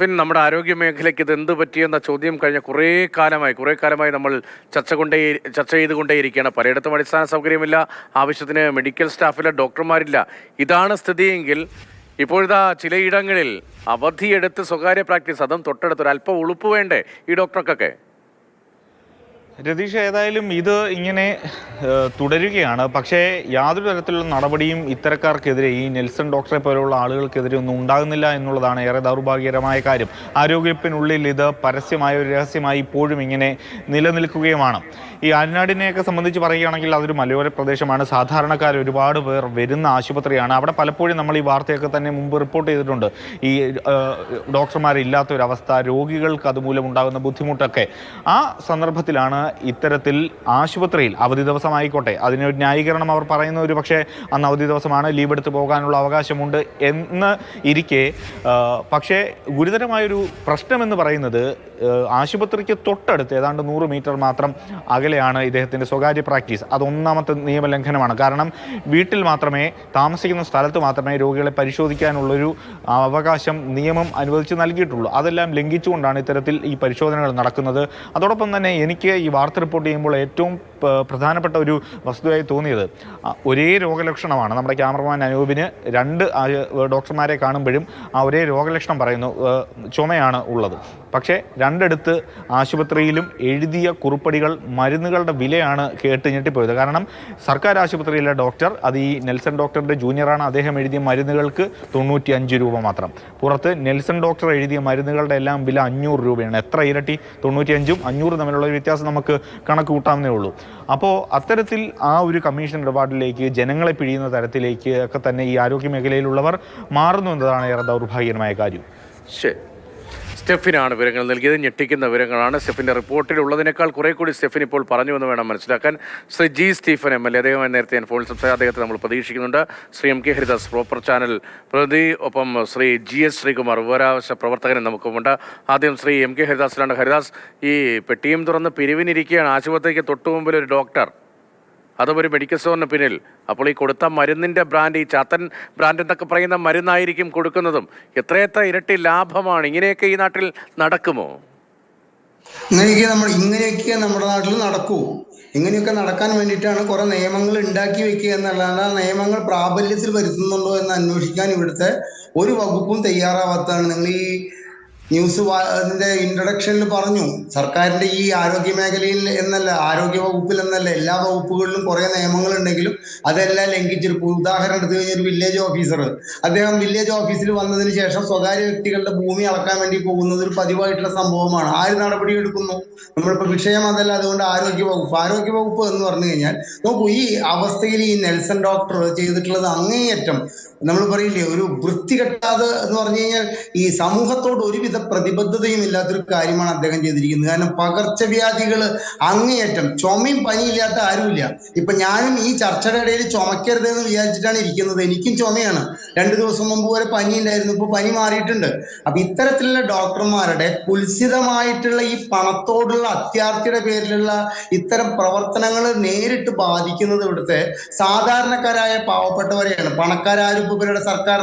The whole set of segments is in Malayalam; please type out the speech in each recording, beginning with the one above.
പിന്നെ നമ്മുടെ ആരോഗ്യ മേഖലയ്ക്ക് ഇത് എന്ത് പറ്റിയെന്ന ചോദ്യം കഴിഞ്ഞ കുറേ കാലമായി നമ്മൾ ചർച്ച ചെയ്തുകൊണ്ടേയിരിക്കുകയാണ്. പലയിടത്തും അടിസ്ഥാന സൗകര്യമില്ല, ആവശ്യത്തിന് മെഡിക്കൽ സ്റ്റാഫില്ല, ഡോക്ടർമാരില്ല. ഇതാണ് സ്ഥിതിയെങ്കിൽ ഇപ്പോഴിതാ ചിലയിടങ്ങളിൽ അവധിയെടുത്ത് സ്വകാര്യ പ്രാക്ടീസ്, അതും തൊട്ടടുത്ത് ഒരു അല്പം ഉളുപ്പ് വേണ്ടേ ഈ ഡോക്ടർക്കൊക്കെ? രതീഷ്, ഏതായാലും ഇത് ഇങ്ങനെ തുടരുകയാണ്. പക്ഷേ യാതൊരു തരത്തിലുള്ള നടപടിയും ഇത്തരക്കാർക്കെതിരെ, ഈ നെൽസൺ ഡോക്ടറെ പോലെയുള്ള ആളുകൾക്കെതിരെ ഒന്നും ഉണ്ടാകുന്നില്ല എന്നുള്ളതാണ് ഏറെ ദൗർഭാഗ്യകരമായ കാര്യം. ആരോഗ്യത്തിനുള്ളിൽ ഇത് പരസ്യമായ ഒരു രഹസ്യമായി ഇപ്പോഴും ഇങ്ങനെ നിലനിൽക്കുകയുമാണ്. ഈ ആര്യനാടിനെയൊക്കെ സംബന്ധിച്ച് പറയുകയാണെങ്കിൽ അതൊരു മലയോര പ്രദേശമാണ്. സാധാരണക്കാർ ഒരുപാട് പേർ വരുന്ന ആശുപത്രിയാണ്. അവിടെ പലപ്പോഴും നമ്മൾ ഈ വാർത്തയൊക്കെ തന്നെ മുമ്പ് റിപ്പോർട്ട് ചെയ്തിട്ടുണ്ട്. ഈ ഡോക്ടർമാരില്ലാത്തൊരവസ്ഥ, രോഗികൾക്ക് അതുമൂലം ഉണ്ടാകുന്ന ബുദ്ധിമുട്ടൊക്കെ. ആ സന്ദർഭത്തിലാണ് ഇത്തരത്തിൽ ആശുപത്രിയിൽ അവധി ദിവസമായിക്കോട്ടെ, അതിനൊരു ന്യായീകരണം അവർ പറയുന്ന ഒരു പക്ഷേ അന്ന് അവധി ദിവസമാണ്, ലീവ് എടുത്ത് പോകാനുള്ള അവകാശമുണ്ട് എന്ന് ഇരിക്കെ, പക്ഷേ ഗുരുതരമായൊരു പ്രശ്നമെന്ന് പറയുന്നത് ആശുപത്രിക്ക് തൊട്ടടുത്ത് ഏതാണ്ട് 100 മീറ്റർ മാത്രം അകലെയാണ് ഇദ്ദേഹത്തിൻ്റെ സ്വകാര്യ പ്രാക്ടീസ്. അത് ഒന്നാമത്തെ നിയമലംഘനമാണ്. കാരണം വീട്ടിൽ മാത്രമേ, താമസിക്കുന്ന സ്ഥലത്ത് മാത്രമേ രോഗികളെ പരിശോധിക്കാനുള്ളൊരു അവകാശം നിയമം അനുവദിച്ച് നൽകിയിട്ടുള്ളൂ. അതെല്ലാം ലംഘിച്ചുകൊണ്ടാണ് ഇത്തരത്തിൽ ഈ പരിശോധനകൾ നടക്കുന്നത്. അതോടൊപ്പം തന്നെ എനിക്ക് ഈ വാർത്ത റിപ്പോർട്ട് ചെയ്യുമ്പോൾ ഏറ്റവും പ്രധാനപ്പെട്ട ഒരു വസ്തുതയായി തോന്നിയത്, ഒരേ രോഗലക്ഷണമാണ്. നമ്മുടെ ക്യാമറമാൻ അനൂപിന് 2 ഡോക്ടർമാരെ കാണുമ്പോഴും ആ ഒരേ രോഗലക്ഷണം പറയുന്നു, ചുമയാണ് ഉള്ളത്. പക്ഷേ രണ്ടിടത്ത് ആശുപത്രിയിലും എഴുതിയ കുറിപ്പടികൾ, മരുന്നുകളുടെ വിലയാണ് കേട്ട് ഞെട്ടിപ്പോയത്. കാരണം സർക്കാർ ആശുപത്രിയിലെ ഡോക്ടർ, അത് ഈ നെൽസൺ ഡോക്ടറുടെ ജൂനിയറാണ്, അദ്ദേഹം എഴുതിയ മരുന്നുകൾക്ക് 95 രൂപ മാത്രം. പുറത്ത് നെൽസൺ ഡോക്ടർ എഴുതിയ മരുന്നുകളുടെ എല്ലാം വില 500 രൂപയാണ്. എത്ര ഇരട്ടി? 95ഉം 500 തമ്മിലുള്ള ഒരു വ്യത്യാസം നമുക്ക് കണക്ക് കൂട്ടാവുന്നേ ഉള്ളൂ. അപ്പോൾ അത്തരത്തിൽ ആ ഒരു കമ്മീഷൻ ഇടപാടിലേക്ക്, ജനങ്ങളെ പിഴിയുന്ന തരത്തിലേക്ക് ഒക്കെ തന്നെ ഈ ആരോഗ്യ മേഖലയിലുള്ളവർ മാറുന്നു എന്നതാണ് ഏറെ ദൗർഭാഗ്യകരമായ കാര്യം. ശരി, സ്റ്റെഫിനാണ് വിവരങ്ങൾ നൽകിയത്. ഞെട്ടിക്കുന്ന വിവരങ്ങളാണ്. സ്റ്റെഫിൻ്റെ റിപ്പോർട്ടിൽ ഉള്ളതിനേക്കാൾ കുറെ കൂടി സ്റ്റെഫിൻ ഇപ്പോൾ പറഞ്ഞുവെന്ന് വേണം മനസ്സിലാക്കാൻ. ശ്രീ ജി സ്റ്റീഫൻ MLA, അദ്ദേഹമായി നേരത്തെ ഞാൻ ഫോണിൽ സംസാരിച്ച അദ്ദേഹത്തെ നമ്മൾ പ്രതീക്ഷിക്കുന്നുണ്ട്. Shri MK Haridas, proper channel പ്രതിനിധി, ഒപ്പം ശ്രീ GS ശ്രീകുമാർ, വിവരാവകാശ പ്രവർത്തകനും നമുക്കുമുണ്ട്. ആദ്യം ശ്രീ MK ഹരിദാസിലാണ്. ഹരിദാസ്, ഈ പെട്ടിയും തുറന്ന് പിരിവിനിരിക്കുകയാണ്. ആശുപത്രിക്ക് തൊട്ടു മുമ്പിൽ ഒരു ഡോക്ടർ, അതും ഒരു മെഡിക്കൽ സ്റ്റോറിന് പിന്നിൽ. അപ്പോൾ ഈ കൊടുത്ത മരുന്നിൻ്റെ ബ്രാൻഡ്, ഈ ചാത്തൻ ബ്രാൻഡ് എന്നൊക്കെ പറയുന്ന മരുന്നായിരിക്കും കൊടുക്കുന്നതും. എത്രയെത്ര ഇരട്ടി ലാഭമാണ്. ഇങ്ങനെയൊക്കെ ഈ നാട്ടിൽ നടക്കുമോ? ഇങ്ങനെയൊക്കെ നമ്മുടെ നാട്ടിൽ നടക്കൂ. ഇങ്ങനെയൊക്കെ നടക്കാൻ വേണ്ടിയിട്ടാണ് കുറെ നിയമങ്ങൾ ഉണ്ടാക്കി വെക്കുക എന്നുള്ളതാണ്. ആ നിയമങ്ങൾ പ്രാബല്യത്തിൽ വരുത്തുന്നുണ്ടോ എന്ന് അന്വേഷിക്കാൻ ഇവിടുത്തെ ഒരു വകുപ്പും തയ്യാറാവാത്തതാണ്. നിങ്ങൾ ഈ ന്യൂസ് അതിന്റെ ഇൻട്രൊഡക്ഷനിൽ പറഞ്ഞു, സർക്കാരിന്റെ ഈ ആരോഗ്യ മേഖലയിൽ എന്നല്ല, ആരോഗ്യ വകുപ്പിൽ എന്നല്ല, എല്ലാ വകുപ്പുകളിലും കുറെ നിയമങ്ങൾ ഉണ്ടെങ്കിലും അതെല്ലാം ലംഘിച്ചിരിക്കും. ഉദാഹരണം എടുത്തു കഴിഞ്ഞാൽ ഒരു വില്ലേജ് ഓഫീസർ, അദ്ദേഹം വില്ലേജ് ഓഫീസിൽ വന്നതിന് ശേഷം സ്വകാര്യ വ്യക്തികളുടെ ഭൂമി അളക്കാൻ വേണ്ടി പോകുന്നത് ഒരു പതിവായിട്ടുള്ള സംഭവമാണ്. ആര് നടപടി എടുക്കുന്നു? നമ്മളിപ്പോ വിഷയം അതല്ല. അതുകൊണ്ട് ആരോഗ്യ വകുപ്പ് എന്ന് പറഞ്ഞു കഴിഞ്ഞാൽ നോക്കൂ, ഈ അവസ്ഥയിൽ ഈ നെൽസൺ ഡോക്ടർ ചെയ്തിട്ടുള്ളത് അങ്ങേയറ്റം, നമ്മൾ പറയില്ലേ, ഒരു വൃത്തികെട്ടാതെ എന്ന് പറഞ്ഞു കഴിഞ്ഞാൽ ഈ സമൂഹത്തോട് ഒരുവിധ പ്രതിബദ്ധതയും ഇല്ലാത്തൊരു കാര്യമാണ് അദ്ദേഹം ചെയ്തിരിക്കുന്നത്. കാരണം പകർച്ചവ്യാധികൾ അങ്ങേയറ്റം, ചുമയും പനിയില്ലാത്ത ആരുമില്ല. ഇപ്പൊ ഞാനും ഈ ചർച്ചയുടെ ഇടയിൽ ചുമക്കരുതെന്ന് വിചാരിച്ചിട്ടാണ് ഇരിക്കുന്നത്. എനിക്കും ചുമയാണ്. 2 ദിവസം മുമ്പ് വരെ പനി ഉണ്ടായിരുന്നു, ഇപ്പൊ പനി മാറിയിട്ടുണ്ട്. അപ്പൊ ഇത്തരത്തിലുള്ള ഡോക്ടർമാരുടെ കുൽസിതമായിട്ടുള്ള ഈ പണത്തോടുള്ള അത്യാർത്തിയുടെ പേരിലുള്ള ഇത്തരം പ്രവർത്തനങ്ങൾ നേരിട്ട് ബാധിക്കുന്നത് ഇവിടുത്തെ സാധാരണക്കാരായ പാവപ്പെട്ടവരെയാണ്. പണക്കാരും ഇവരുടെ സർക്കാർ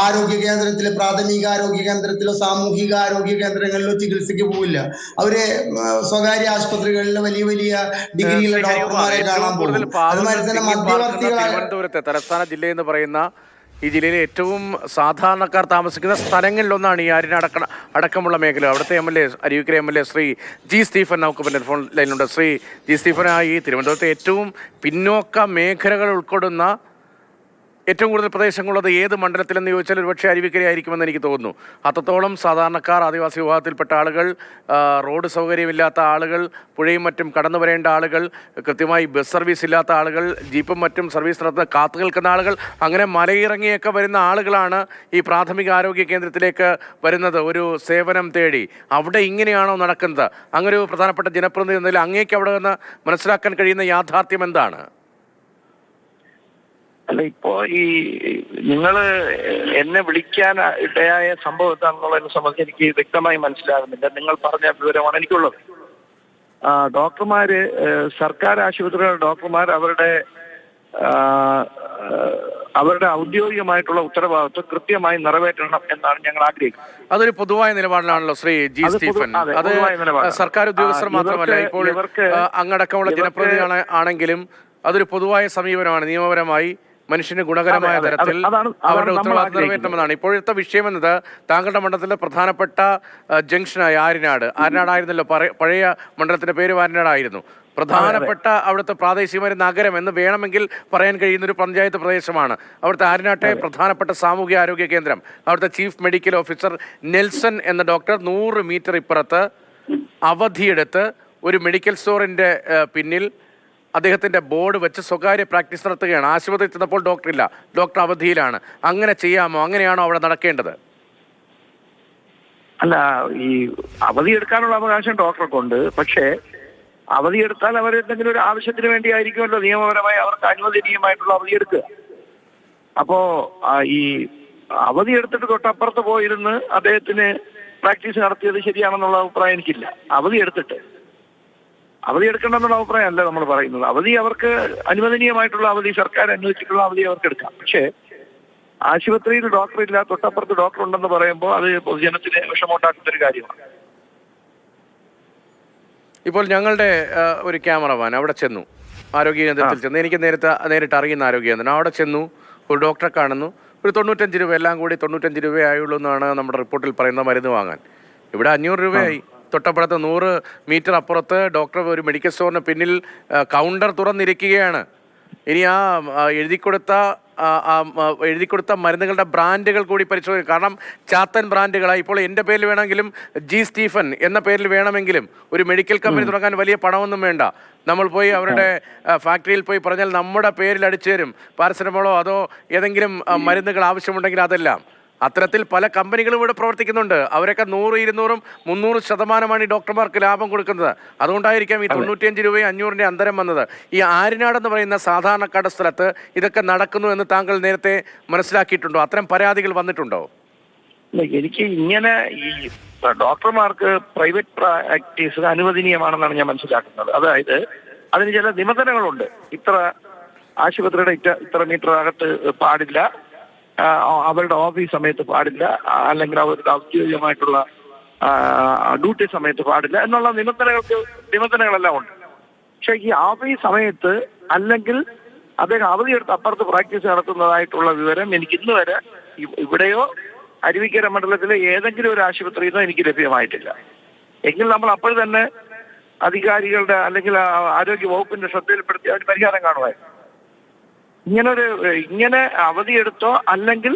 ആരോഗ്യ കേന്ദ്രത്തിലെ, പ്രാഥമിക ആരോഗ്യ കേന്ദ്രത്തിലോ സാമൂഹിക ആരോഗ്യ കേന്ദ്രങ്ങളിലോ ചികിത്സയ്ക്ക് പോവില്ല. അവര് സ്വകാര്യ ആശുപത്രികളിലെ വലിയ വലിയ ഡിഗ്രിയിലെ ഡോക്ടർമാരെ കാണാൻ പോകും. അതുമാതിരി തന്നെ മധ്യവർത്തികളായ തിരുവനന്തപുരത്തെ തലസ്ഥാന ജില്ല എന്ന് പറയുന്ന ഈ ജില്ലയിലെ ഏറ്റവും സാധാരണക്കാർ താമസിക്കുന്ന സ്ഥലങ്ങളിലൊന്നാണ് ഈ അടക്കമുള്ള മേഖല. അവിടുത്തെ MLA, Aruvikkara MLA Shri G Stephen നമുക്ക് പിന്നെ ഫോൺ ലൈനിലുണ്ട്. ശ്രീ ജി സ്റ്റീഫൻ, ഈ തിരുവനന്തപുരത്തെ ഏറ്റവും പിന്നോക്ക മേഖലകൾ ഉൾക്കൊള്ളുന്ന ഏറ്റവും കൂടുതൽ പ്രദേശങ്ങളുള്ളത് ഏത് മണ്ഡലത്തിലെന്ന് ചോദിച്ചാൽ ഒരുപക്ഷെ അരുവിക്കരയായിരിക്കുമെന്ന് എനിക്ക് തോന്നുന്നു. അത്രത്തോളം സാധാരണക്കാർ, ആദിവാസി വിഭാഗത്തിൽപ്പെട്ട ആളുകൾ, റോഡ് സൗകര്യമില്ലാത്ത ആളുകൾ, പുഴയും മറ്റും കടന്നു വരേണ്ട ആളുകൾ, കൃത്യമായി ബസ് സർവീസ് ഇല്ലാത്ത ആളുകൾ, ജീപ്പും മറ്റും സർവീസ് നടത്തുന്ന കാത്തു നിൽക്കുന്ന ആളുകൾ, അങ്ങനെ മലയിറങ്ങിയൊക്കെ വരുന്ന ആളുകളാണ് ഈ പ്രാഥമിക ആരോഗ്യ കേന്ദ്രത്തിലേക്ക് വരുന്നത് ഒരു സേവനം തേടി. അവിടെ ഇങ്ങനെയാണോ നടക്കുന്നത്? അങ്ങനെ ഒരു പ്രധാനപ്പെട്ട ജനപ്രതിനിധി എന്നതിൽ അങ്ങേക്ക് അവിടെ നിന്ന് മനസ്സിലാക്കാൻ കഴിയുന്ന യാഥാർത്ഥ്യം എന്താണ്? അല്ല, ഇപ്പോ ഈ നിങ്ങള് എന്നെ വിളിക്കാൻ ഇടയായ സംഭവം എന്താണെന്നുള്ളതിനെ സംബന്ധിച്ച് എനിക്ക് വ്യക്തമായി മനസ്സിലാകുന്നില്ല. നിങ്ങൾ പറഞ്ഞ വിവരമാണ് എനിക്കുള്ളത്. ഡോക്ടർമാര്, സർക്കാർ ആശുപത്രിയിലെ ഡോക്ടർമാർ അവരുടെ അവരുടെ ഔദ്യോഗികമായിട്ടുള്ള ഉത്തരവാദിത്വം കൃത്യമായി നിറവേറ്റണം എന്നാണ് ഞങ്ങൾ ആഗ്രഹിക്കുന്നത്. അതൊരു പൊതുവായ നിലപാടിലാണല്ലോ ശ്രീ ജി സ്റ്റീഫൻ. അത് സർക്കാർ ഉദ്യോഗസ്ഥർ മാത്രമല്ല, ഇപ്പോൾ അങ്ങടക്കമുള്ള ജനപ്രതിനിധി ആണെങ്കിലും അതൊരു പൊതുവായ സമീപനമാണ്. നിയമപരമായി മനുഷ്യന് ഗുണകരമായ തരത്തിൽ അവരുടെ ഉത്തരവാദിത്വം നിറവേറ്റണമെന്നാണ്. ഇപ്പോഴത്തെ വിഷയം എന്നത് താങ്കളുടെ മണ്ഡലത്തിലെ പ്രധാനപ്പെട്ട ജംഗ്ഷനായ ആര്യനാടായിരുന്നല്ലോ, പഴയ മണ്ഡലത്തിന്റെ പേര് ആര്യനാടായിരുന്നു. പ്രധാനപ്പെട്ട അവിടുത്തെ പ്രാദേശികമായ നഗരം എന്ന് വേണമെങ്കിൽ പറയാൻ കഴിയുന്ന ഒരു പഞ്ചായത്ത് പ്രദേശമാണ് അവിടുത്തെ ആര്യനാട്ടെ പ്രധാനപ്പെട്ട സാമൂഹ്യ ആരോഗ്യ കേന്ദ്രം. അവിടുത്തെ ചീഫ് മെഡിക്കൽ ഓഫീസർ നെൽസൺ എന്ന ഡോക്ടർ 100 മീറ്റർ ഇപ്പുറത്ത് അവധിയെടുത്ത് ഒരു മെഡിക്കൽ സ്റ്റോറിന്റെ പിന്നിൽ അദ്ദേഹത്തിന്റെ ബോർഡ് വെച്ച് സ്വകാര്യ പ്രാക്ടീസ് നടത്തുകയാണ്. ആശുപത്രിയിൽ ചെന്നപ്പോൾ ഡോക്ടറില്ല, ഡോക്ടർ അവധിയിലാണ്. അങ്ങനെ ചെയ്യാമോ? അങ്ങനെയാണോ അവിടെ നടക്കേണ്ടത്? അല്ല, ഈ അവധിയെടുക്കാനുള്ള അവകാശം ഡോക്ടർക്കുണ്ട്. പക്ഷേ അവധിയെടുത്താൽ അവർ എന്തെങ്കിലും ഒരു ആവശ്യത്തിന് വേണ്ടി ആയിരിക്കുമല്ലോ നിയമപരമായി അവർക്ക് അനുവദനീയമായിട്ടുള്ള അവധിയെടുക്കുക. അപ്പോ ഈ അവധിയെടുത്തിട്ട് തൊട്ടപ്പുറത്ത് പോയിരുന്ന് അദ്ദേഹത്തിന് പ്രാക്ടീസ് നടത്തിയത് ശരിയാണെന്നുള്ള അഭിപ്രായം എനിക്കില്ല. അവധി എടുക്കേണ്ടെന്നുള്ള അഭിപ്രായം അല്ല നമ്മൾ പറയുന്നത്. അവധി അവർക്ക് അനുവദനീയമായിട്ടുള്ള അവധി, സർക്കാർ അനുവദിച്ചിട്ടുള്ള അവധി അവർക്ക് എടുക്കാം. പക്ഷേ ആശുപത്രിയിൽ ഡോക്ടറില്ല, തൊട്ടപ്പുറത്ത് ഡോക്ടർ ഉണ്ടെന്ന് പറയുമ്പോൾ അത് പൊതുജനത്തിന് വിഷമമുണ്ടാക്കുന്ന ഒരു കാര്യമാണ്. ഇപ്പോൾ ഞങ്ങളുടെ ഒരു ക്യാമറമാൻ അവിടെ ചെന്നു, ആരോഗ്യ കേന്ദ്രത്തിൽ ചെന്നു. എനിക്ക് നേരിട്ട് അറിയുന്ന ആരോഗ്യ കേന്ദ്രം. അവിടെ ചെന്നു, ഒരു ഡോക്ടറെ കാണുന്നു. ഒരു 95 രൂപ, എല്ലാം കൂടി 95 രൂപയായുള്ളൂ എന്നാണ് നമ്മുടെ റിപ്പോർട്ടിൽ പറയുന്ന മരുന്ന് വാങ്ങാൻ. ഇവിടെ 500 രൂപയായി. തൊട്ടപ്പുറത്ത് 100 മീറ്റർ അപ്പുറത്ത് ഡോക്ടർ ഒരു മെഡിക്കൽ സ്റ്റോറിന് പിന്നിൽ കൗണ്ടർ തുറന്നിരിക്കുകയാണ്. ഇനി ആ എഴുതി കൊടുത്ത മരുന്നുകളുടെ ബ്രാൻഡുകൾ കൂടി പരിശോധിക്കും. കാരണം ചാത്തൻ ബ്രാൻഡുകളായി. ഇപ്പോൾ എൻ്റെ പേരിൽ വേണമെങ്കിലും ജി സ്റ്റീഫൻ എന്ന പേരിൽ വേണമെങ്കിലും ഒരു മെഡിക്കൽ കമ്പനി തുടങ്ങാൻ വലിയ പണമൊന്നും വേണ്ട. നമ്മൾ പോയി അവരുടെ ഫാക്ടറിയിൽ പോയി പറഞ്ഞാൽ നമ്മുടെ പേരിൽ അടിച്ചു തരും. പാരസെറ്റമോളോ അതോ ഏതെങ്കിലും മരുന്നുകൾ ആവശ്യമുണ്ടെങ്കിൽ അതെല്ലാം. അത്തരത്തിൽ പല കമ്പനികളും ഇവിടെ പ്രവർത്തിക്കുന്നുണ്ട്. അവരൊക്കെ 100, 200, 300% ഈ ഡോക്ടർമാർക്ക് ലാഭം കൊടുക്കുന്നത്. അതുകൊണ്ടായിരിക്കാം ഈ 95 രൂപയും 500ന്റെ അന്തരം വന്നത്. ഈ ആര്യനാട് എന്ന് പറയുന്ന സാധാരണക്കാരുടെ സ്ഥലത്ത് ഇതൊക്കെ നടക്കുന്നു എന്ന് താങ്കൾ നേരത്തെ മനസ്സിലാക്കിയിട്ടുണ്ടോ? അത്തരം പരാതികൾ വന്നിട്ടുണ്ടോ? എനിക്ക് ഇങ്ങനെ ഈ ഡോക്ടർമാർക്ക് പ്രൈവറ്റ് പ്രാക്ടീസ് അനുവദനീയമാണെന്നാണ് ഞാൻ മനസ്സിലാക്കുന്നത്. അതായത് അതിന് ചില നിബന്ധനകളുണ്ട്. ഇത്ര ആശുപത്രിയുടെ ഇത്ര മീറ്റർ അകത്ത് പാടില്ല, അവരുടെ ഓഫീസ് സമയത്ത് പാടില്ല, അല്ലെങ്കിൽ അവരുടെ ഔദ്യോഗികമായിട്ടുള്ള ഡ്യൂട്ടി സമയത്ത് പാടില്ല എന്നുള്ള നിബന്ധനകളെല്ലാം ഉണ്ട്. പക്ഷെ ഈ ഓഫീസ് സമയത്ത് അല്ലെങ്കിൽ അദ്ദേഹം അവധിയെടുത്ത് അപ്പുറത്ത് പ്രാക്ടീസ് നടത്തുന്നതായിട്ടുള്ള വിവരം എനിക്ക് ഇന്ന് വരെ ഇവിടെയോ അരുവിക്കര മണ്ഡലത്തിലെ ഏതെങ്കിലും ഒരു ആശുപത്രിയിലോ എനിക്ക് ലഭ്യമായിട്ടില്ല. എങ്കിൽ നമ്മൾ അപ്പോൾ തന്നെ അധികാരികളുടെ അല്ലെങ്കിൽ ആരോഗ്യ വകുപ്പിന്റെ ശ്രദ്ധയിൽപ്പെടുത്തി അതിന് പരിഹാരം കാണുമായിരുന്നു. ഇങ്ങനെ അവധിയെടുത്തോ അല്ലെങ്കിൽ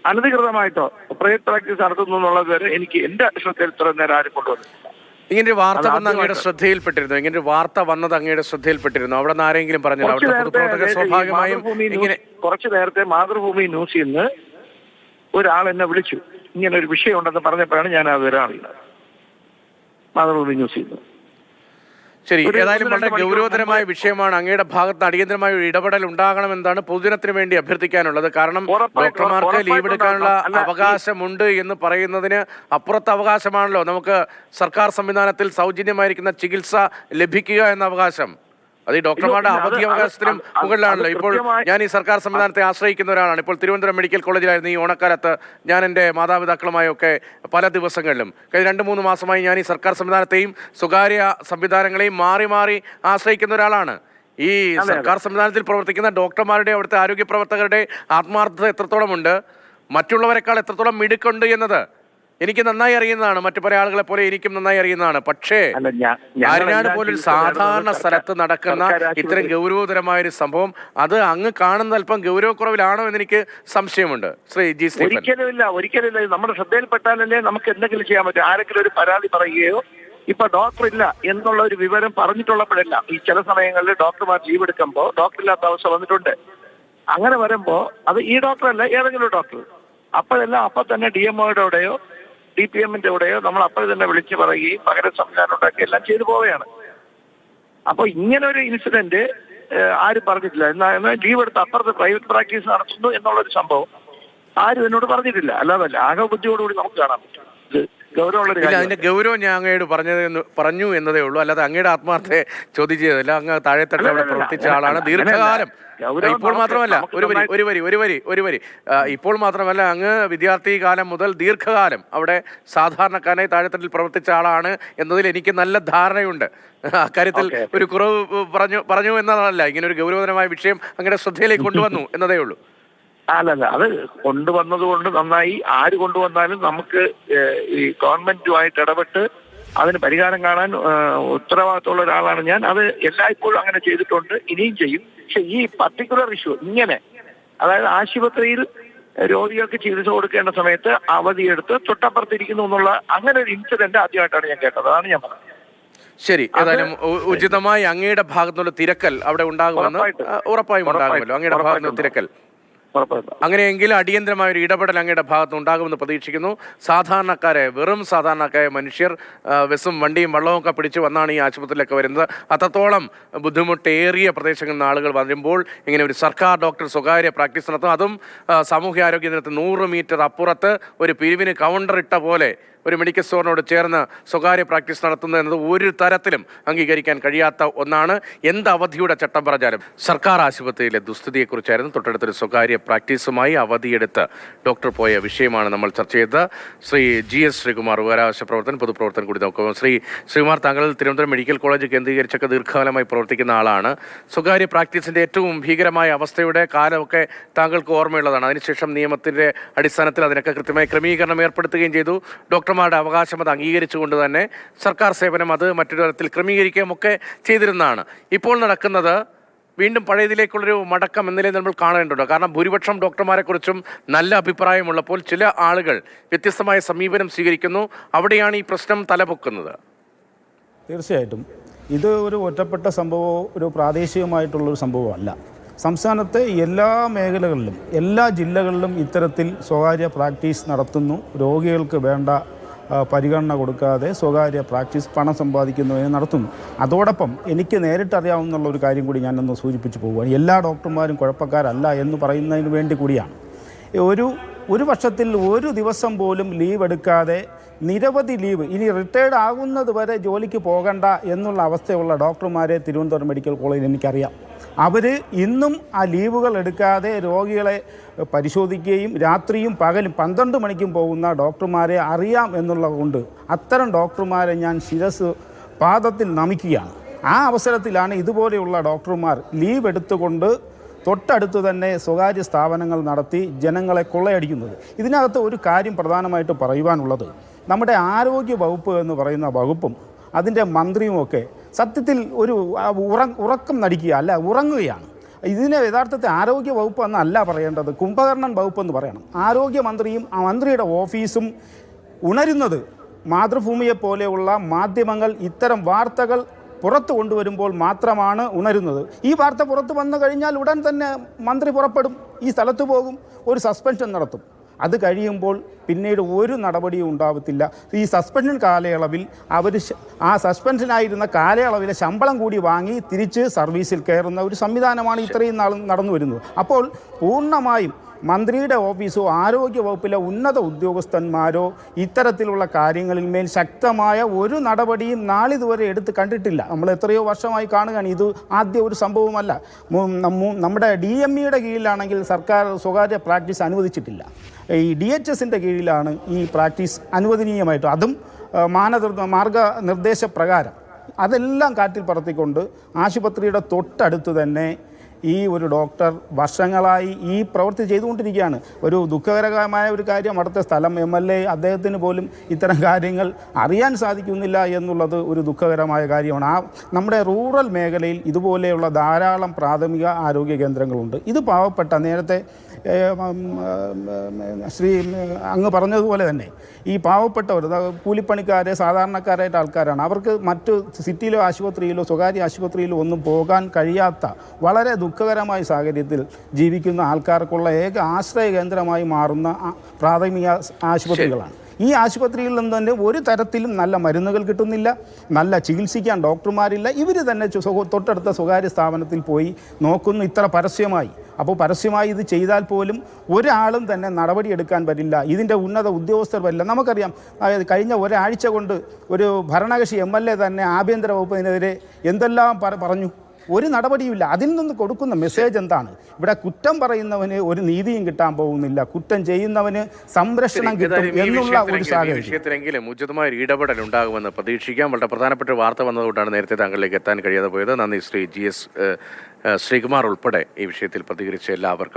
അനധികൃതമായിട്ടോ പ്രൈവറ്റ് പ്രാക്ടീസ് നടത്തുന്നു എന്നുള്ളത് വരെ എനിക്ക് എന്റെ ശ്രദ്ധയിൽ ഇത്ര നേരം ആരും കൊണ്ടുവന്നിട്ടില്ല. ഇങ്ങനൊരു വാർത്ത വന്ന് അങ്ങയുടെ ശ്രദ്ധയിൽപ്പെട്ടിരുന്നു? ഇങ്ങനൊരു വാർത്ത വന്നത് അങ്ങയുടെ ശ്രദ്ധയിൽപ്പെട്ടിരുന്നു? അവിടെ നിന്ന് ആരെങ്കിലും പറഞ്ഞു? സ്വാഭാവികമായും കുറച്ചു നേരത്തെ മാതൃഭൂമി ന്യൂസിൽ നിന്ന് ഒരാൾ എന്നെ വിളിച്ചു. ഇങ്ങനെ ഒരു വിഷയം ഉണ്ടെന്ന് പറഞ്ഞപ്പോഴാണ് ഞാൻ അത് അറിയുന്നത്. മാതൃഭൂമി ന്യൂസിൽ നിന്ന്. ശരി, ഏതായാലും വളരെ ഗൗരവതരമായ വിഷയമാണ്. അങ്ങയുടെ ഭാഗത്ത് അടിയന്തരമായ ഒരു ഇടപെടൽ ഉണ്ടാകണമെന്നാണ് പൊതുജനത്തിന് വേണ്ടി അഭ്യർത്ഥിക്കാനുള്ളത്. കാരണം ഡോക്ടർമാർക്ക് ലീവ് എടുക്കാനുള്ള അവകാശമുണ്ട് എന്ന് പറയുന്നതിന് അപ്പുറത്തെ അവകാശമാണല്ലോ നമുക്ക് സർക്കാർ സംവിധാനത്തിൽ സൗജന്യമായിരിക്കുന്ന ചികിത്സ ലഭിക്കുക എന്ന അവകാശം. അത് ഈ ഡോക്ടർമാരുടെ അവധി അവകാശത്തിനും മുകളിലാണല്ലോ. ഇപ്പോൾ ഞാൻ ഈ സർക്കാർ സംവിധാനത്തെ ആശ്രയിക്കുന്ന ഒരാളാണ്. ഇപ്പോൾ തിരുവനന്തപുരം മെഡിക്കൽ കോളേജിലായിരുന്നു ഈ ഓണക്കാലത്ത് ഞാൻ എൻ്റെ മാതാപിതാക്കളുമായൊക്കെ പല ദിവസങ്ങളിലും. കഴിഞ്ഞ 2-3 മാസമായി ഞാൻ ഈ സർക്കാർ സംവിധാനത്തെയും സ്വകാര്യ സംവിധാനങ്ങളെയും മാറി മാറി ആശ്രയിക്കുന്ന ഒരാളാണ്. ഈ സർക്കാർ സംവിധാനത്തിൽ പ്രവർത്തിക്കുന്ന ഡോക്ടർമാരുടെ, അവിടുത്തെ ആരോഗ്യ പ്രവർത്തകരുടെ ആത്മാർത്ഥത എത്രത്തോളമുണ്ട്, മറ്റുള്ളവരെക്കാൾ എത്രത്തോളം മിടുക്കുണ്ട് എന്നത് എനിക്ക് നന്നായി അറിയുന്നതാണ്. മറ്റു പല ആളുകളെ പോലെ എനിക്കും നന്നായി അറിയുന്നതാണ്. പക്ഷേ ആര്യനാട് പോലൊരു സാധാരണ സ്ഥലത്ത് നടക്കുന്ന ഇത്തരം ഗൗരവതരമായൊരു സംഭവം അത് അങ്ങ് കാണുന്ന അല്പം ഗൗരവക്കുറവിലാണോ എന്ന് എനിക്ക് സംശയമുണ്ട്. Shri G Stephen. ഒരിക്കലുമില്ല. നമ്മുടെ ശ്രദ്ധയിൽപ്പെട്ടാലല്ലേ നമുക്ക് എന്തെങ്കിലും ചെയ്യാൻ പറ്റും. ആരെങ്കിലും ഒരു പരാതി പറയുകയോ ഇപ്പൊ ഡോക്ടർ ഇല്ല എന്നുള്ള ഒരു വിവരം പറഞ്ഞിട്ടുള്ളപ്പോഴല്ല. ഈ ചില സമയങ്ങളിൽ ഡോക്ടർമാർ ലീവ് എടുക്കുമ്പോൾ ഡോക്ടർ ഇല്ലാത്ത അവസ്ഥ വന്നിട്ടുണ്ട്. അങ്ങനെ വരുമ്പോ അത് ഈ ഡോക്ടറല്ല, ഏതെങ്കിലും ഡോക്ടർ അപ്പോഴെല്ലാം അപ്പൊ തന്നെ DMOയുടെയോ DPMന്റെ കൂടെയോ നമ്മൾ അപ്പോൾ തന്നെ വിളിച്ചു പറയുകയും പകരം സംവിധാനം ഉണ്ടാക്കി എല്ലാം ചെയ്തു പോവുകയാണ്. അപ്പൊ ഇങ്ങനെ ഒരു ഇൻസിഡന്റ് ആരും പറഞ്ഞിട്ടില്ല. എന്നാൽ ലീവ് എടുത്ത് അപ്പുറത്ത് പ്രൈവറ്റ് പ്രാക്ടീസ് നടത്തുന്നു എന്നുള്ളൊരു സംഭവം ആരും എന്നോട് പറഞ്ഞിട്ടില്ല. അല്ലാതല്ല, ആകെ ബുദ്ധിയോടുകൂടി നമുക്ക് കാണാൻ പറ്റും. ഇത് ഗൗരവമുള്ളൊരു ഇല്ല, കാര്യം. അതിന്റെ ഗൗരവം ഞാൻ അങ്ങയോട് പറഞ്ഞു എന്നതേ ഉള്ളൂ, അല്ലാതെ അങ്ങയുടെ ആത്മാർത്ഥയെ ചോദ്യം ചെയ്തതല്ല. അങ്ങ് താഴെത്തട്ടിൽ അവിടെ പ്രവർത്തിച്ച ആളാണ് ദീർഘകാലം. ഇപ്പോൾ മാത്രമല്ല, ഒരു വരി ഇപ്പോൾ മാത്രമല്ല, അങ്ങ് വിദ്യാർത്ഥി കാലം മുതൽ ദീർഘകാലം അവിടെ സാധാരണക്കാരനായി താഴെത്തട്ടിൽ പ്രവർത്തിച്ച ആളാണ് എന്നതിൽ എനിക്ക് നല്ല ധാരണയുണ്ട്. അക്കാര്യത്തിൽ ഒരു കുറവ് പറഞ്ഞു എന്നതല്ല, ഇങ്ങനെ ഒരു ഗൗരവതരമായ വിഷയം അങ്ങയുടെ ശ്രദ്ധയിലേക്ക് കൊണ്ടുവന്നു എന്നതേ ഉള്ളൂ. അല്ലല്ല, അത് കൊണ്ടുവന്നത് കൊണ്ട് നന്നായി. ആര് കൊണ്ടുവന്നാലും നമുക്ക് ഈ ഗവൺമെന്റുമായിട്ട് ഇടപെട്ട് അതിന് പരിഹാരം കാണാൻ ഉത്തരവാദിത്തമുള്ള ഒരാളാണ് ഞാൻ. അത് എല്ലായ്പ്പോഴും അങ്ങനെ ചെയ്തിട്ടുണ്ട്, ഇനിയും ചെയ്യും. പക്ഷെ ഈ പർട്ടിക്കുലർ ഇഷ്യൂ ഇങ്ങനെ, അതായത് ആശുപത്രിയിൽ രോഗികൾക്ക് ചികിത്സ കൊടുക്കേണ്ട സമയത്ത് അവധിയെടുത്ത് തൊട്ടപ്പുറത്തിരിക്കുന്നു എന്നുള്ള അങ്ങനെ ഒരു ഇൻസിഡന്റ് ആദ്യമായിട്ടാണ് ഞാൻ കേട്ടത്. അതാണ് ഞാൻ പറഞ്ഞത്. ശരി, ഏതായാലും ഉചിതമായി അങ്ങയുടെ ഭാഗത്തുനിന്നുള്ള തിരക്കൽ അവിടെ ഉണ്ടാകുമെന്ന് ഉറപ്പായും ഉണ്ടാകുമല്ലോ. അങ്ങയുടെ ഭാഗത്തുനിന്ന് തിരക്കൽ അങ്ങനെയെങ്കിൽ അടിയന്തരമായ ഒരു ഇടപെടൽ അങ്ങയുടെ ഭാഗത്ത് ഉണ്ടാകുമെന്ന് പ്രതീക്ഷിക്കുന്നു. സാധാരണക്കാരെ, വെറും സാധാരണക്കാരായ മനുഷ്യർ ബസ്സും വണ്ടിയും വള്ളവും ഒക്കെ പിടിച്ച് വന്നാണ് ഈ ആശുപത്രിയിലൊക്കെ വരുന്നത്. അത്രത്തോളം ബുദ്ധിമുട്ടേറിയ പ്രദേശങ്ങളിൽ നിന്ന് ആളുകൾ വരുമ്പോൾ ഇങ്ങനെ ഒരു സർക്കാർ ഡോക്ടർ സ്വകാര്യ പ്രാക്ടീസ് നടത്തും, അതും സാമൂഹ്യാരോഗ്യ കേന്ദ്രത്തിൽ 100 മീറ്റർ അപ്പുറത്ത് ഒരു പിരിവിന് കൗണ്ടർ ഇട്ട പോലെ ഒരു മെഡിക്കൽ സ്റ്റോറിനോട് ചേർന്ന് സ്വകാര്യ പ്രാക്ടീസ് നടത്തുന്നത് എന്നത് ഒരു തരത്തിലും അംഗീകരിക്കാൻ കഴിയാത്ത ഒന്നാണ്. എന്ത് അവധിയുടെ ചട്ടം പറഞ്ഞാലും സർക്കാർ ആശുപത്രിയിലെ ദുസ്ഥിതിയെക്കുറിച്ചായിരുന്നു തൊട്ടടുത്തൊരു സ്വകാര്യ പ്രാക്ടീസുമായി അവധിയെടുത്ത് ഡോക്ടർ പോയ വിഷയമാണ് നമ്മൾ ചർച്ച ചെയ്തത്. ശ്രീ GS ശ്രീകുമാർ, വിവരാവകാശ പ്രവർത്തകൻ, പൊതുപ്രവർത്തകൻ കൂടി നോക്കുക. ശ്രീകുമാർ, താങ്കൾ തിരുവനന്തപുരം മെഡിക്കൽ കോളേജ് കേന്ദ്രീകരിച്ചൊക്കെ ദീർഘകാലമായി പ്രവർത്തിക്കുന്ന ആളാണ്. സ്വകാര്യ പ്രാക്ടീസിൻ്റെ ഏറ്റവും ഭീകരമായ അവസ്ഥയുടെ കാലമൊക്കെ താങ്കൾക്ക് ഓർമ്മയുള്ളതാണ്. അതിനുശേഷം നിയമത്തിൻ്റെ അടിസ്ഥാനത്തിൽ അതിനൊക്കെ കൃത്യമായ ക്രമീകരണം ഏർപ്പെടുത്തുകയും ചെയ്തു. ഡോക്ടർമാരുടെ അവകാശം അത് അംഗീകരിച്ചുകൊണ്ട് തന്നെ സർക്കാർ സേവനം അത് മറ്റൊരു തരത്തിൽ ക്രമീകരിക്കുകയും ഒക്കെ ചെയ്തിരുന്നതാണ്. ഇപ്പോൾ നടക്കുന്നത് വീണ്ടും പഴയതിലേക്കുള്ളൊരു മടക്കം എന്നതിലേ നമ്മൾ കാണേണ്ടതുണ്ട്. കാരണം ഭൂരിപക്ഷം ഡോക്ടർമാരെക്കുറിച്ചും നല്ല അഭിപ്രായമുള്ളപ്പോൾ ചില ആളുകൾ വ്യത്യസ്തമായ സമീപനം സ്വീകരിക്കുന്നു. അവിടെയാണ് ഈ പ്രശ്നം തലപൊക്കുന്നത്. തീർച്ചയായിട്ടും ഇത് ഒരു ഒറ്റപ്പെട്ട സംഭവമോ ഒരു പ്രാദേശികമായിട്ടുള്ളൊരു സംഭവമല്ല. സംസ്ഥാനത്തെ എല്ലാ മേഖലകളിലും എല്ലാ ജില്ലകളിലും ഇത്തരത്തിൽ സ്വകാര്യ പ്രാക്ടീസ് നടത്തുന്നു. രോഗികൾക്ക് വേണ്ട പരിഗണന കൊടുക്കാതെ സ്വകാര്യ പ്രാക്ടീസ് പണം സമ്പാദിക്കുന്നതിന് നടത്തുന്നു. അതോടൊപ്പം എനിക്ക് നേരിട്ടറിയാവുന്നുള്ള ഒരു കാര്യം കൂടി ഞാനൊന്ന് സൂചിപ്പിച്ചു പോവുകയാണ്. എല്ലാ ഡോക്ടർമാരും കുഴപ്പക്കാരല്ല എന്ന് പറയുന്നതിന് വേണ്ടി കൂടിയാണ്. ഒരു വർഷത്തിൽ ഒരു ദിവസം പോലും ലീവ് എടുക്കാതെ നിരവധി ലീവ്, ഇനി റിട്ടയർഡ് ആകുന്നത് വരെ ജോലിക്ക് പോകണ്ട എന്നുള്ള അവസ്ഥയുള്ള ഡോക്ടർമാരെ തിരുവനന്തപുരം മെഡിക്കൽ കോളേജിൽ എനിക്കറിയാം. അവർ ഇന്നും ആ ലീവുകൾ എടുക്കാതെ രോഗികളെ പരിശോധിക്കുകയും രാത്രിയും പകലും 12 മണിക്കും പോകുന്ന ഡോക്ടർമാരെ അറിയാം എന്നുള്ളത് കൊണ്ട് അത്തരം ഡോക്ടർമാരെ ഞാൻ ശിരസ് പാദത്തിൽ നമിക്കുകയാണ്. ആ അവസരത്തിലാണ് ഇതുപോലെയുള്ള ഡോക്ടർമാർ ലീവ് എടുത്തുകൊണ്ട് തൊട്ടടുത്ത് തന്നെ സ്വകാര്യ സ്ഥാപനങ്ങൾ നടത്തി ജനങ്ങളെ കൊള്ളയടിക്കുന്നത്. ഇതിനകത്ത് ഒരു കാര്യം പ്രധാനമായിട്ട് പറയുവാനുള്ളത്, നമ്മുടെ ആരോഗ്യ വകുപ്പ് എന്ന് പറയുന്ന വകുപ്പും അതിൻ്റെ മന്ത്രിയുമൊക്കെ സത്യത്തിൽ ഒരു ഉറക്കം നടിക്കുക അല്ല, ഉറങ്ങുകയാണ്. ഇതിനെ യഥാർത്ഥത്തിൽ ആരോഗ്യ വകുപ്പ് എന്നല്ല പറയേണ്ടത്, കുംഭകർണൻ വകുപ്പ് എന്ന് പറയണം. ആരോഗ്യമന്ത്രിയും ആ മന്ത്രിയുടെ ഓഫീസും ഉണരുന്നത് മാതൃഭൂമിയെപ്പോലെയുള്ള മാധ്യമങ്ങൾ ഇത്തരം വാർത്തകൾ പുറത്തു കൊണ്ടുവരുമ്പോൾ മാത്രമാണ് ഉണരുന്നത്. ഈ വാർത്ത പുറത്തു വന്നു കഴിഞ്ഞാൽ ഉടൻ തന്നെ മന്ത്രി പുറപ്പെടും, ഈ സ്ഥലത്ത് പോകും, ഒരു സസ്പെൻഷൻ നടത്തും. അത് കഴിയുമ്പോൾ പിന്നീട് ഒരു നടപടിയും ഉണ്ടാവത്തില്ല. ഈ സസ്പെൻഷൻ കാലയളവിൽ അവർ ആ സസ്പെൻഷനായിരുന്ന കാലയളവിലെ ശമ്പളം കൂടി വാങ്ങി തിരിച്ച് സർവീസിൽ കയറുന്ന ഒരു സംവിധാനമാണ് ഇത്രയും നാൾ നടന്നു വരുന്നത്. അപ്പോൾ പൂർണ്ണമായും മന്ത്രിയുടെ ഓഫീസോ ആരോഗ്യ വകുപ്പിലെ ഉന്നത ഉദ്യോഗസ്ഥന്മാരോ ഇത്തരത്തിലുള്ള കാര്യങ്ങളിൽ മേൽ ശക്തമായ ഒരു നടപടിയും നാളിതുവരെ എടുത്ത് കണ്ടിട്ടില്ല. നമ്മൾ എത്രയോ വർഷമായി കാണുകയാണ്. ഇത് ആദ്യ ഒരു സംഭവമല്ല. നമ്മുടെ DMEയുടെ കീഴിലാണെങ്കിൽ സർക്കാർ സ്വകാര്യ പ്രാക്ടീസ് അനുവദിച്ചിട്ടില്ല. ഈ DHSൻ്റെ കീഴിലാണ് ഈ പ്രാക്ടീസ് അനുവദനീയമായിട്ട്, അതും മാർഗനിർദ്ദേശപ്രകാരം. അതെല്ലാം കാറ്റിൽ പറത്തിക്കൊണ്ട് ആശുപത്രിയുടെ തൊട്ടടുത്ത് തന്നെ ഈ ഒരു ഡോക്ടർ വർഷങ്ങളായി ഈ പ്രവൃത്തി ചെയ്തുകൊണ്ടിരിക്കുകയാണ്. ഒരു ദുഃഖകരമായ ഒരു കാര്യം, അവിടുത്തെ സ്ഥലം MLA അദ്ദേഹത്തിന് പോലും ഇത്തരം കാര്യങ്ങൾ അറിയാൻ സാധിക്കുന്നില്ല എന്നുള്ളത് ഒരു ദുഃഖകരമായ കാര്യമാണ്. നമ്മുടെ റൂറൽ മേഖലയിൽ ഇതുപോലെയുള്ള ധാരാളം പ്രാഥമിക ആരോഗ്യ കേന്ദ്രങ്ങളുണ്ട്. ഇത് പാവപ്പെട്ട, നേരത്തെ അങ്ങ് പറഞ്ഞതുപോലെ തന്നെ ഈ പാവപ്പെട്ടവർ, കൂലിപ്പണിക്കാരെ, സാധാരണക്കാരായിട്ട് ആൾക്കാരാണ്. അവർക്ക് മറ്റ് സിറ്റിയിലോ ആശുപത്രിയിലോ സ്വകാര്യ ആശുപത്രിയിലോ ഒന്നും പോകാൻ കഴിയാത്ത വളരെ ദുഃഖകരമായ സാഹചര്യത്തിൽ ജീവിക്കുന്ന ആൾക്കാർക്കുള്ള ഏക ആശ്രയ കേന്ദ്രമായി മാറുന്ന പ്രാഥമിക ആശുപത്രികളാണ്. ഈ ആശുപത്രിയിൽ നിന്ന് തന്നെ ഒരു തരത്തിലും നല്ല മരുന്നുകൾ കിട്ടുന്നില്ല, നല്ല ചികിത്സിക്കാൻ ഡോക്ടർമാരില്ല. ഇവർ തന്നെ തൊട്ടടുത്ത സ്വകാര്യ സ്ഥാപനത്തിൽ പോയി നോക്കുന്നു, ഇത്ര പരസ്യമായി. അപ്പോൾ പരസ്യമായി ഇത് ചെയ്താൽ പോലും ഒരാളും തന്നെ നടപടിയെടുക്കാൻ പറ്റില്ല, ഇതിൻ്റെ ഉന്നത ഉദ്യോഗസ്ഥർ വരില്ല. നമുക്കറിയാം, കഴിഞ്ഞ ഒരാഴ്ച കൊണ്ട് ഒരു ഭരണകക്ഷി MLA തന്നെ ആഭ്യന്തര വകുപ്പിനെതിരെ എന്തെല്ലാം പറഞ്ഞു, ഒരു നടപടിയുമില്ല. അതിൽ നിന്ന് കൊടുക്കുന്ന മെസ്സേജ് എന്താണ്? ഇവിടെ കുറ്റം പറയുന്നവന് ഒരു നീതിയും കിട്ടാൻ പോകുന്നില്ല, കുറ്റം ചെയ്യുന്നവന് സംരക്ഷണം കിട്ടും എന്നുള്ള ഒരു സാഹചര്യം. വിഷയത്തിലെങ്കിലും ഉചിതമായ ഒരു ഇടപെടൽ ഉണ്ടാകുമെന്ന് പ്രതീക്ഷിക്കാം. വളരെ പ്രധാനപ്പെട്ട ഒരു വാർത്ത വന്നതുകൊണ്ടാണ് നേരത്തെ താങ്കളിലേക്ക് എത്താൻ കഴിയാതെ പോയത്. നന്ദി ശ്രീ GS ശ്രീകുമാർ ഉൾപ്പെടെ ഈ വിഷയത്തിൽ പ്രതികരിച്ച എല്ലാവർക്കും.